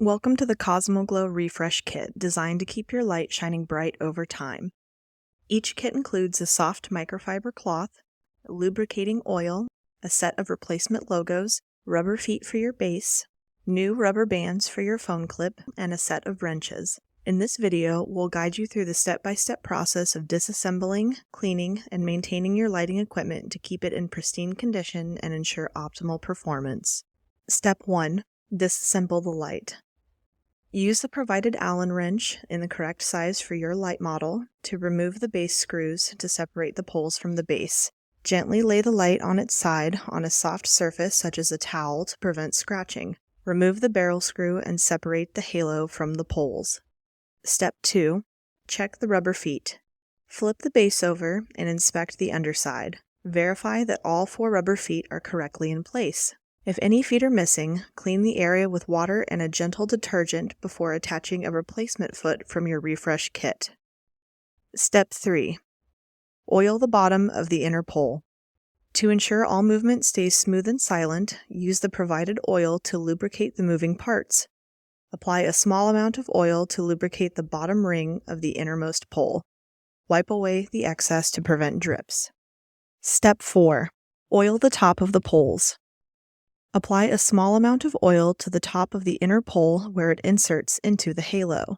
Welcome to the CosmoGlo Refresh Kit, designed to keep your light shining bright over time. Each kit includes a soft microfiber cloth, lubricating oil, a set of replacement logos, rubber feet for your base, new rubber bands for your phone clip, and a set of wrenches. In this video, we'll guide you through the step-by-step process of disassembling, cleaning, and maintaining your lighting equipment to keep it in pristine condition and ensure optimal performance. Step 1. Disassemble the light. Use the provided Allen wrench in the correct size for your light model to remove the base screws to separate the poles from the base. Gently lay the light on its side on a soft surface such as a towel to prevent scratching. Remove the barrel screw and separate the halo from the poles. Step 2. Check the rubber feet. Flip the base over and inspect the underside. Verify that all 4 rubber feet are correctly in place. If any feet are missing, clean the area with water and a gentle detergent before attaching a replacement foot from your refresh kit. Step 3. Oil the bottom of the inner pole. To ensure all movement stays smooth and silent, use the provided oil to lubricate the moving parts. Apply a small amount of oil to lubricate the bottom ring of the innermost pole. Wipe away the excess to prevent drips. Step 4. Oil the top of the poles. Apply a small amount of oil to the top of the inner pole where it inserts into the halo.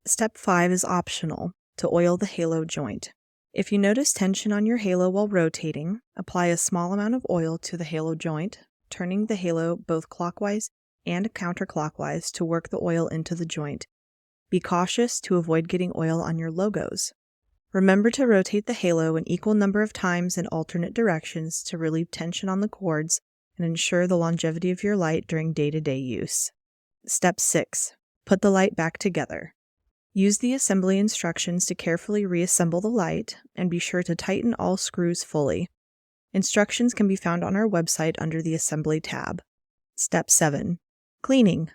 Step 5 is optional, to oil the halo joint. If you notice tension on your halo while rotating, apply a small amount of oil to the halo joint, turning the halo both clockwise and counterclockwise to work the oil into the joint. Be cautious to avoid getting oil on your logos. Remember to rotate the halo an equal number of times in alternate directions to relieve tension on the cords and ensure the longevity of your light during day-to-day use. Step 6. Put the light back together. Use the assembly instructions to carefully reassemble the light, and be sure to tighten all screws fully. Instructions can be found on our website under the Assembly tab. Step 7. Cleaning.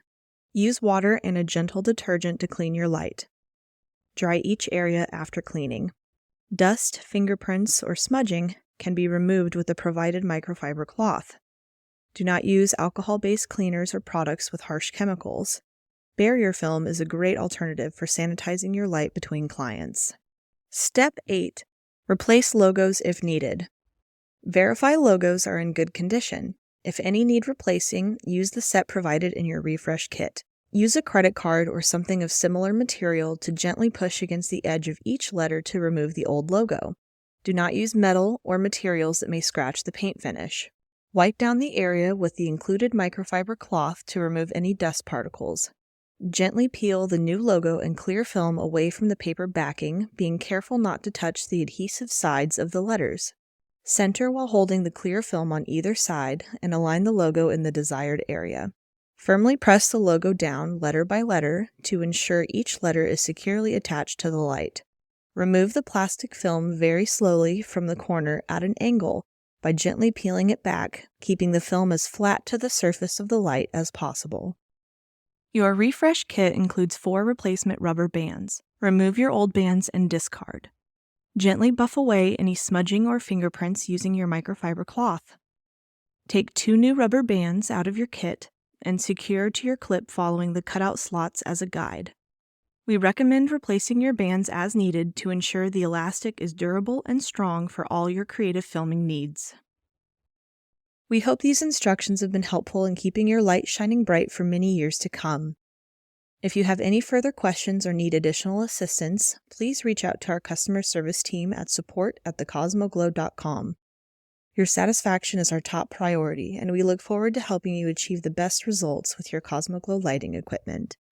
Use water and a gentle detergent to clean your light. Dry each area after cleaning. Dust, fingerprints, or smudging can be removed with the provided microfiber cloth. Do not use alcohol-based cleaners or products with harsh chemicals. Barrier film is a great alternative for sanitizing your light between clients. Step 8. Replace logos if needed. Verify logos are in good condition. If any need replacing, use the set provided in your refresh kit. Use a credit card or something of similar material to gently push against the edge of each letter to remove the old logo. Do not use metal or materials that may scratch the paint finish. Wipe down the area with the included microfiber cloth to remove any dust particles. Gently peel the new logo and clear film away from the paper backing, being careful not to touch the adhesive sides of the letters. Center while holding the clear film on either side and align the logo in the desired area. Firmly press the logo down letter by letter to ensure each letter is securely attached to the light. Remove the plastic film very slowly from the corner at an angle by gently peeling it back, keeping the film as flat to the surface of the light as possible. Your refresh kit includes 4 replacement rubber bands. Remove your old bands and discard. Gently buff away any smudging or fingerprints using your microfiber cloth. Take 2 new rubber bands out of your kit and secure to your clip following the cutout slots as a guide. We recommend replacing your bands as needed to ensure the elastic is durable and strong for all your creative filming needs. We hope these instructions have been helpful in keeping your light shining bright for many years to come. If you have any further questions or need additional assistance, please reach out to our customer service team at support@thecosmoglo.com. Your satisfaction is our top priority, and we look forward to helping you achieve the best results with your CosmoGlo lighting equipment.